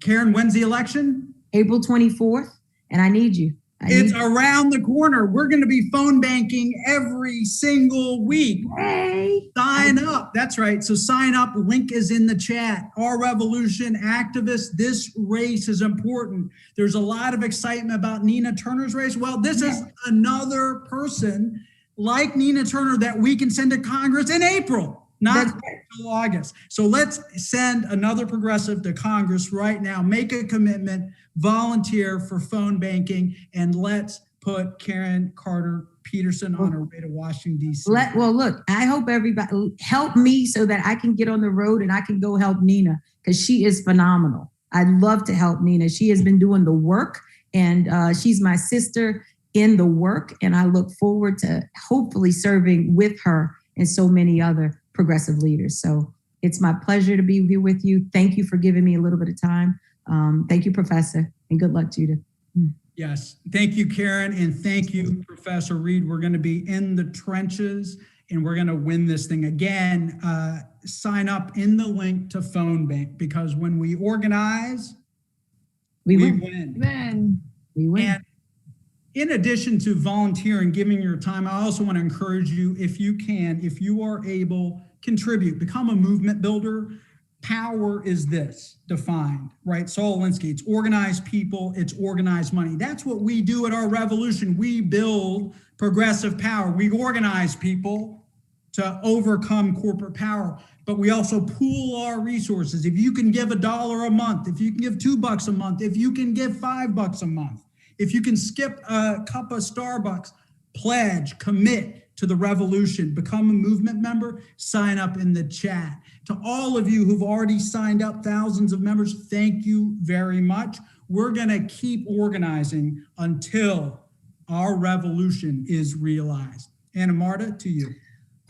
Karen, when's the election? April 24th, and I need you. It's around the corner. We're going to be phone banking every single week. Hey. Sign up. That's right. So sign up. Link is in the chat. Our Revolution activists, this race is important. There's a lot of excitement about Nina Turner's race. Well, this is another person like Nina Turner that we can send to Congress in April, not until August. So let's send another progressive to Congress right now. Make a commitment, volunteer for phone banking, and let's put Karen Carter Peterson on her way to Washington, D.C. Well, look, I hope everybody help me so that I can get on the road and I can go help Nina because she is phenomenal. I'd love to help Nina. She has been doing the work, and she's my sister in the work, and I look forward to hopefully serving with her and so many other progressive leaders. So it's my pleasure to be here with you. Thank you for giving me a little bit of time. Thank you, Professor, and good luck, Judith. Yes, thank you, Karen, and thank you, Professor Reed. We're going to be in the trenches, and we're going to win this thing. Again, sign up in the link to Phone Bank, because when we organize, we win. We win. And in addition to volunteering, giving your time, I also want to encourage you, if you are able, contribute, become a movement builder. Power is this defined, right? Saul Alinsky, it's organized people, it's organized money. That's what we do at our revolution. We build progressive power. We organize people to overcome corporate power, but we also pool our resources. If you can give $1 a month, if you can give $2 a month, if you can give $5 a month, if you can skip a cup of Starbucks, pledge, commit to the revolution, become a movement member, sign up in the chat. To all of you who've already signed up, thousands of members, thank you very much. We're gonna keep organizing until our revolution is realized. Anna Marta, to you.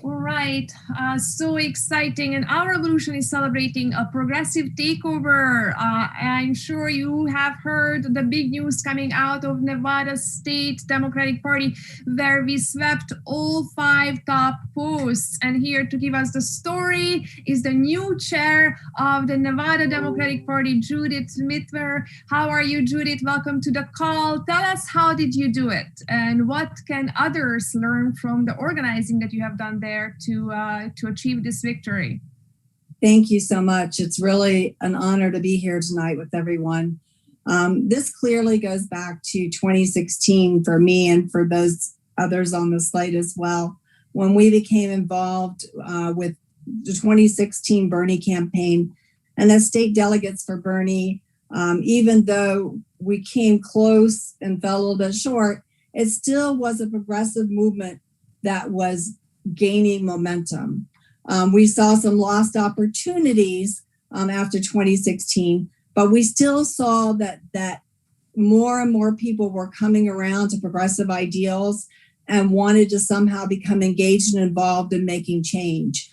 All right, so exciting. And our revolution is celebrating a progressive takeover. I'm sure you have heard the big news coming out of Nevada State Democratic Party, where we swept all 5 top posts. And here to give us the story is the new chair of the Nevada Democratic Party, Judith Whitmer. How are you, Judith? Welcome to the call. Tell us, how did you do it? And what can others learn from the organizing that you have done there to achieve this victory? Thank you so much. It's really an honor to be here tonight with everyone. This clearly goes back to 2016 for me and for those others on the slate as well. When we became involved with the 2016 Bernie campaign, and as state delegates for Bernie, even though we came close and fell a little bit short, it still was a progressive movement that was gaining momentum. We saw some lost opportunities after 2016, but we still saw that more and more people were coming around to progressive ideals and wanted to somehow become engaged and involved in making change.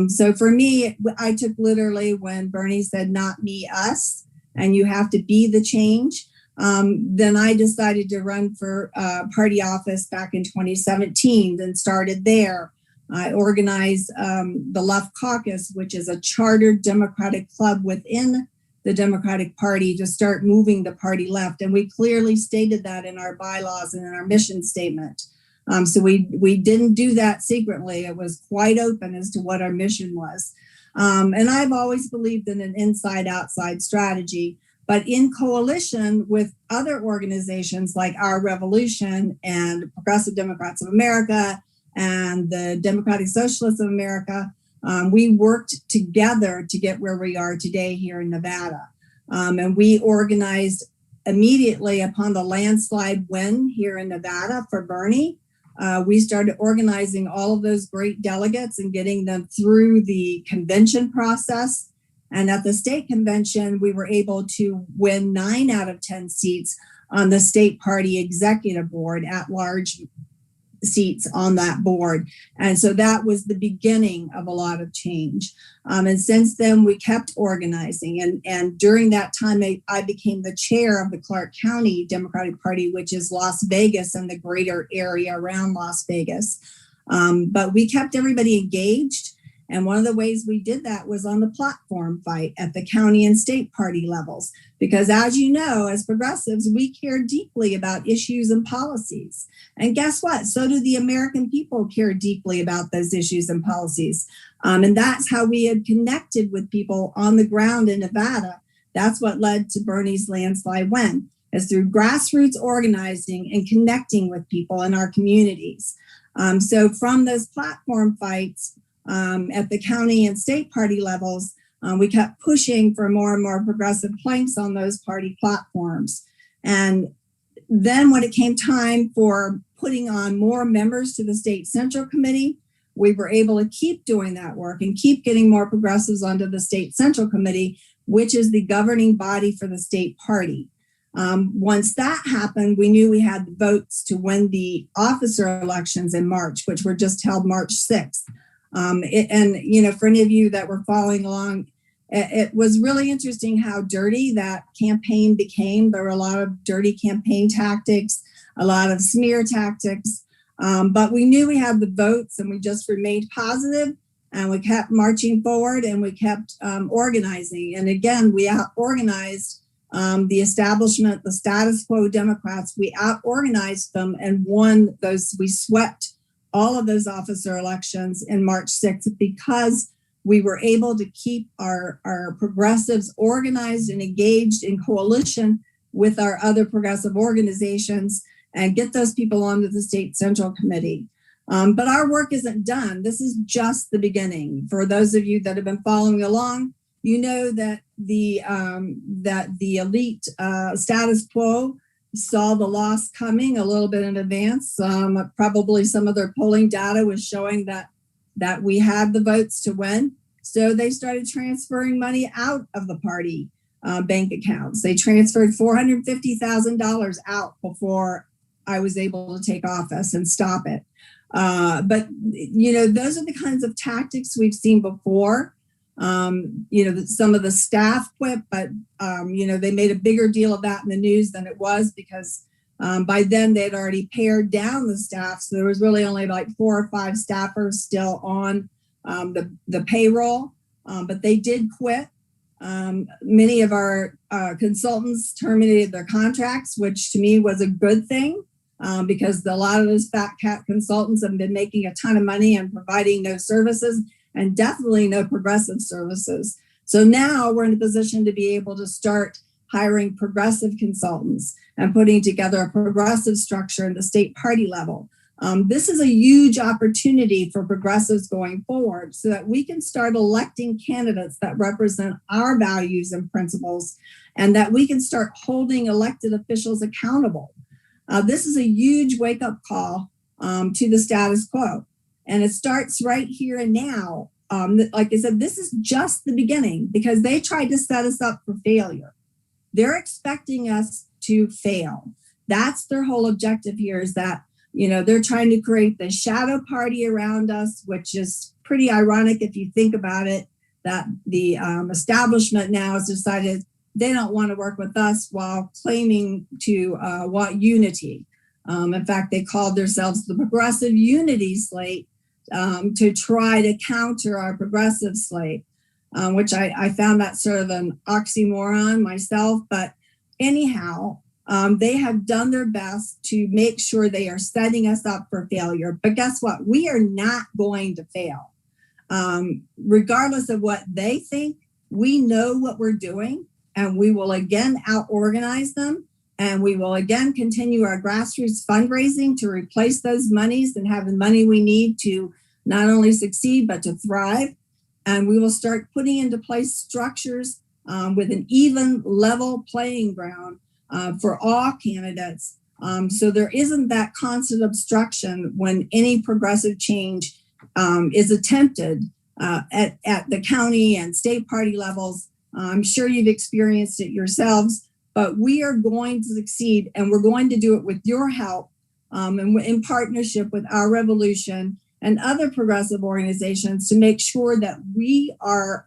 So for me, I took literally when Bernie said, "Not me, us," and you have to be the change. Then I decided to run for party office back in 2017, then started there. I organized the Left Caucus, which is a chartered Democratic club within the Democratic Party, to start moving the party left. And we clearly stated that in our bylaws and in our mission statement. So we didn't do that secretly. It was quite open as to what our mission was. And I've always believed in an inside-outside strategy. But in coalition with other organizations like Our Revolution and Progressive Democrats of America and the Democratic Socialists of America, we worked together to get where we are today here in Nevada. And we organized immediately upon the landslide win here in Nevada for Bernie. We started organizing all of those great delegates and getting them through the convention process. And at the state convention, we were able to win 9 out of 10 seats on the state party executive board, at large seats on that board. And so that was the beginning of a lot of change. And since then, we kept organizing. And during that time, I became the chair of the Clark County Democratic Party, which is Las Vegas and the greater area around Las Vegas. But we kept everybody engaged. And one of the ways we did that was on the platform fight at the county and state party levels. Because as you know, as progressives, we care deeply about issues and policies. And guess what? So do the American people care deeply about those issues and policies. And that's how we had connected with people on the ground in Nevada. That's what led to Bernie's landslide win, is through grassroots organizing and connecting with people in our communities. So from those platform fights, at the county and state party levels, we kept pushing for more and more progressive planks on those party platforms. And then when it came time for putting on more members to the state central committee, we were able to keep doing that work and keep getting more progressives onto the state central committee, which is the governing body for the state party. Once that happened, we knew we had the votes to win the officer elections in March, which were just held March 6th. And, you know, for any of you that were following along, it was really interesting how dirty that campaign became. There were a lot of dirty campaign tactics, a lot of smear tactics, but we knew we had the votes, and we just remained positive, and we kept marching forward, and we kept organizing. And again, we out-organized the establishment, the status quo Democrats. We out-organized them and won those. We swept all of those officer elections in March 6th because we were able to keep our progressives organized and engaged in coalition with our other progressive organizations and get those people onto the state central committee. But our work isn't done. This is just the beginning. For those of you that have been following along, you know that the elite status quo saw the loss coming a little bit in advance. Probably some of their polling data was showing that we had the votes to win. So they started transferring money out of the party bank accounts. They transferred $450,000 out before I was able to take office and stop it. But, those are the kinds of tactics we've seen before. Some of the staff quit, but, they made a bigger deal of that in the news than it was because by then they had already pared down the staff. So there was really only like 4 or 5 staffers still on the payroll, but they did quit. Many of our consultants terminated their contracts, which to me was a good thing because a lot of those fat cat consultants have been making a ton of money and providing no services and definitely no progressive services. So now we're in a position to be able to start hiring progressive consultants and putting together a progressive structure at the state party level. This is a huge opportunity for progressives going forward so that we can start electing candidates that represent our values and principles and that we can start holding elected officials accountable. This is a huge wake-up call to the status quo. And it starts right here and now. Like I said, this is just the beginning because they tried to set us up for failure. They're expecting us to fail. That's their whole objective here is that, they're trying to create the shadow party around us, which is pretty ironic if you think about it, that the establishment now has decided they don't want to work with us while claiming to want unity. In fact, they called themselves the Progressive Unity Slate to try to counter our progressive slate, which I found that sort of an oxymoron myself. But anyhow, they have done their best to make sure they are setting us up for failure. But guess what? We are not going to fail. Regardless of what they think, we know what we're doing, and we will again out-organize them. And we will again continue our grassroots fundraising to replace those monies and have the money we need to not only succeed, but to thrive. And we will start putting into place structures with an even level playing ground for all candidates. So there isn't that constant obstruction when any progressive change is attempted at the county and state party levels. I'm sure you've experienced it yourselves. But we are going to succeed, and we're going to do it with your help and in partnership with Our Revolution and other progressive organizations to make sure that we are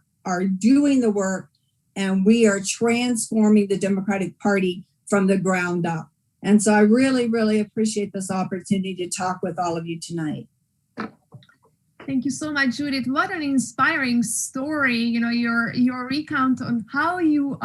doing the work and we are transforming the Democratic Party from the ground up. And so I really, really appreciate this opportunity to talk with all of you tonight. Thank you so much, Judith. What an inspiring story. Your recount on how you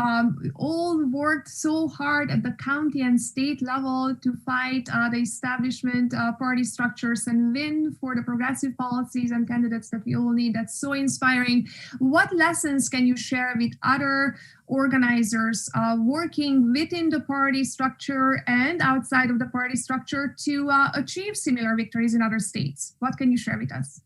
all worked so hard at the county and state level to fight the establishment party structures and win for the progressive policies and candidates that we all need. That's so inspiring. What lessons can you share with other organizers working within the party structure and outside of the party structure to achieve similar victories in other states? What can you share with us?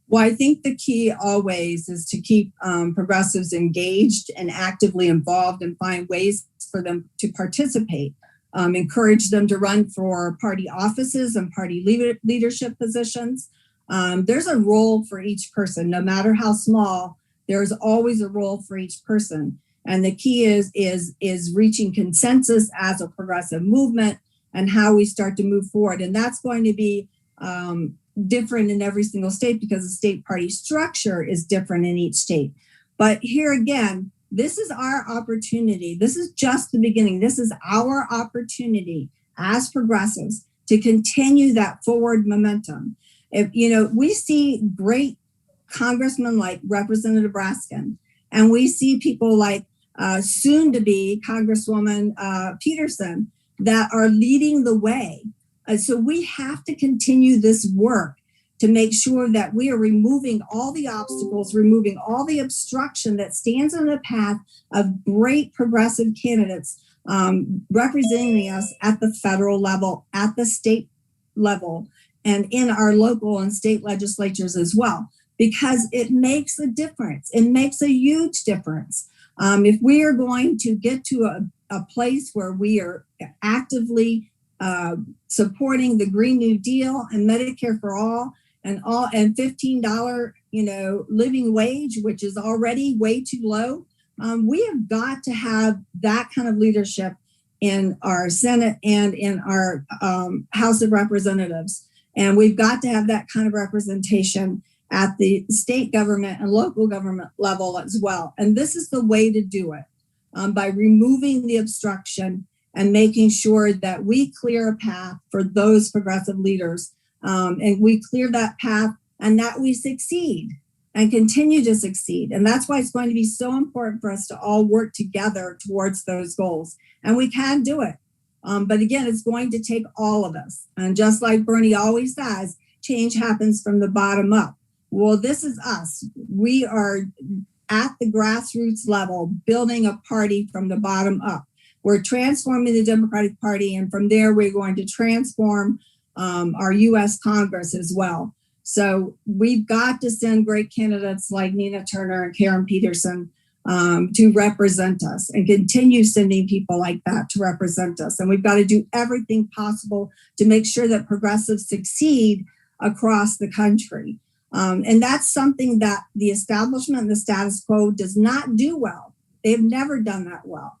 Well, I think the key always is to keep progressives engaged and actively involved and find ways for them to participate. Encourage them to run for party offices and party leadership positions. There's a role for each person, no matter how small. There's always a role for each person, and the key is reaching consensus as a progressive movement and how we start to move forward. And that's going to be different in every single state because the state party structure is different in each state. But here again, this is our opportunity. This is just the beginning. This is our opportunity as progressives to continue that forward momentum. If we see great congressmen like Representative Raskin, and we see people like soon to be Congresswoman Peterson that are leading the way. So we have to continue this work to make sure that we are removing all the obstacles, removing all the obstruction that stands in the path of great progressive candidates representing us at the federal level, at the state level, and in our local and state legislatures as well, because it makes a difference. It makes a huge difference. If we are going to get to a place where we are actively supporting the Green New Deal and Medicare for all and $15, living wage, which is already way too low. We have got to have that kind of leadership in our Senate and in our House of Representatives. And we've got to have that kind of representation at the state government and local government level as well. And this is the way to do it, by removing the obstruction and making sure that we clear a path for those progressive leaders. And we clear that path and that we succeed and continue to succeed. And that's why it's going to be so important for us to all work together towards those goals. And we can do it. But again, it's going to take all of us. And just like Bernie always says, change happens from the bottom up. Well, this is us. We are at the grassroots level, building a party from the bottom up. We're transforming the Democratic Party, and from there, we're going to transform our U.S. Congress as well. So we've got to send great candidates like Nina Turner and Carter Peterson to represent us, and continue sending people like that to represent us. And we've got to do everything possible to make sure that progressives succeed across the country. And that's something that the establishment and the status quo does not do well. They've never done that well.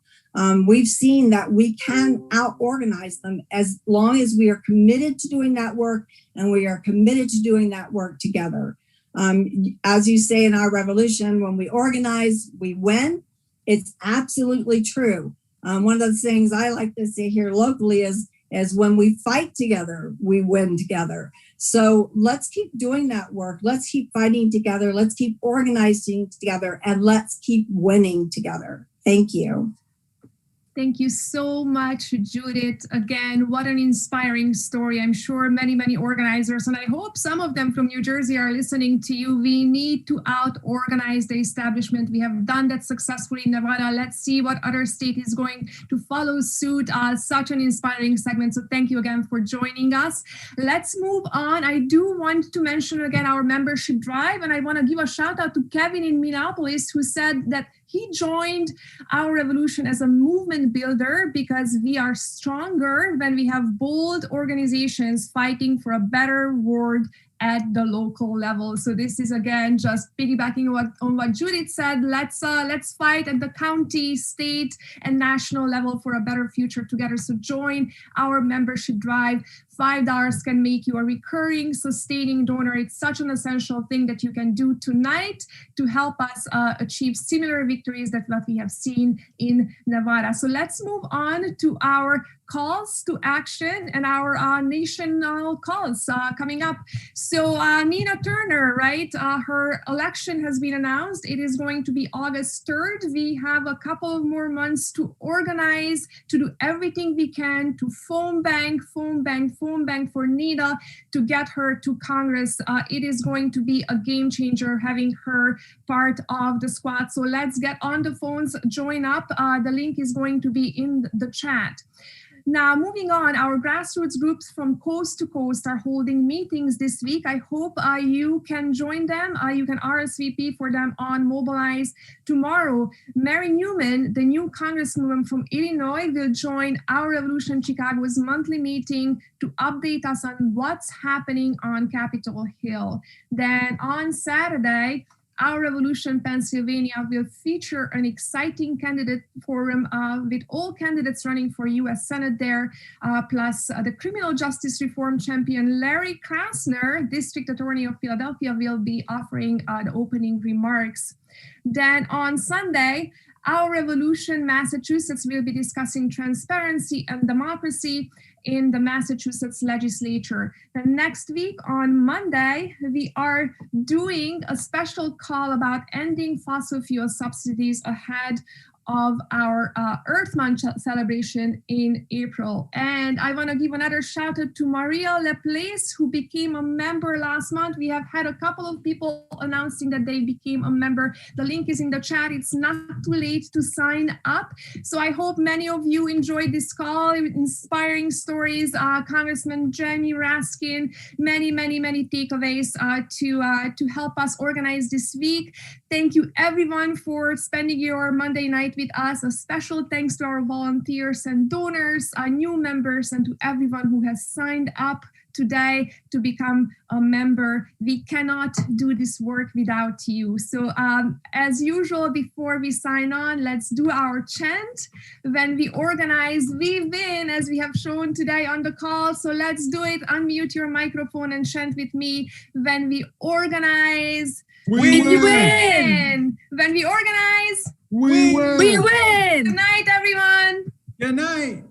We've seen that we can out-organize them as long as we are committed to doing that work, and we are committed to doing that work together. As you say in our revolution, when we organize, we win. It's absolutely true. One of the things I like to say here locally is when we fight together, we win together. So let's keep doing that work. Let's keep fighting together. Let's keep organizing together, and let's keep winning together. Thank you. Thank you so much, Judith. Again, what an inspiring story. I'm sure many, many organizers, and I hope some of them from New Jersey are listening to you. We need to out-organize the establishment. We have done that successfully in Nevada. Let's see what other state is going to follow suit. Such an inspiring segment. So thank you again for joining us. Let's move on. I do want to mention again our membership drive, and I want to give a shout out to Kevin in Minneapolis, who said that he joined our revolution as a movement builder because we are stronger when we have bold organizations fighting for a better world at the local level. So this is again just piggybacking on what Judith said. Let's fight at the county, state, and national level for a better future together. So join our membership drive. $5 can make you a recurring, sustaining donor. It's such an essential thing that you can do tonight to help us achieve similar victories that what we have seen in Nevada. So let's move on to our calls to action and our national calls coming up. So Nina Turner, right? Her election has been announced. It is going to be August 3rd. We have a couple of more months to organize, to do everything we can to phone bank for Nina to get her to Congress. It is going to be a game changer having her part of the squad. So let's get on the phones, join up. The link is going to be in the chat. Now, moving on, our grassroots groups from coast to coast are holding meetings this week. I hope you can join them. You can RSVP for them on Mobilize tomorrow. Mary Newman, the new congresswoman from Illinois, will join Our Revolution Chicago's monthly meeting to update us on what's happening on Capitol Hill. Then on Saturday, Our Revolution Pennsylvania will feature an exciting candidate forum with all candidates running for U.S. Senate there, plus the criminal justice reform champion Larry Krasner, District Attorney of Philadelphia, will be offering the opening remarks. Then on Sunday, Our Revolution Massachusetts will be discussing transparency and democracy in the Massachusetts legislature. The next week on Monday, we are doing a special call about ending fossil fuel subsidies ahead of our Earth Month celebration in April. And I want to give another shout out to Maria Laplace, who became a member last month. We have had a couple of people announcing that they became a member. The link is in the chat. It's not too late to sign up. So I hope many of you enjoyed this call, inspiring stories, Congressman Jamie Raskin, many takeaways to help us organize this week. Thank you everyone for spending your Monday night with us. A special thanks to our volunteers and donors, our new members, and to everyone who has signed up today to become a member. We cannot do this work without you. So as usual, before we sign on, let's do our chant. When we organize, we win, as we have shown today on the call. So let's do it. Unmute your microphone and chant with me. When we organize, We win. When we organize, We win. Good night, everyone. Good night.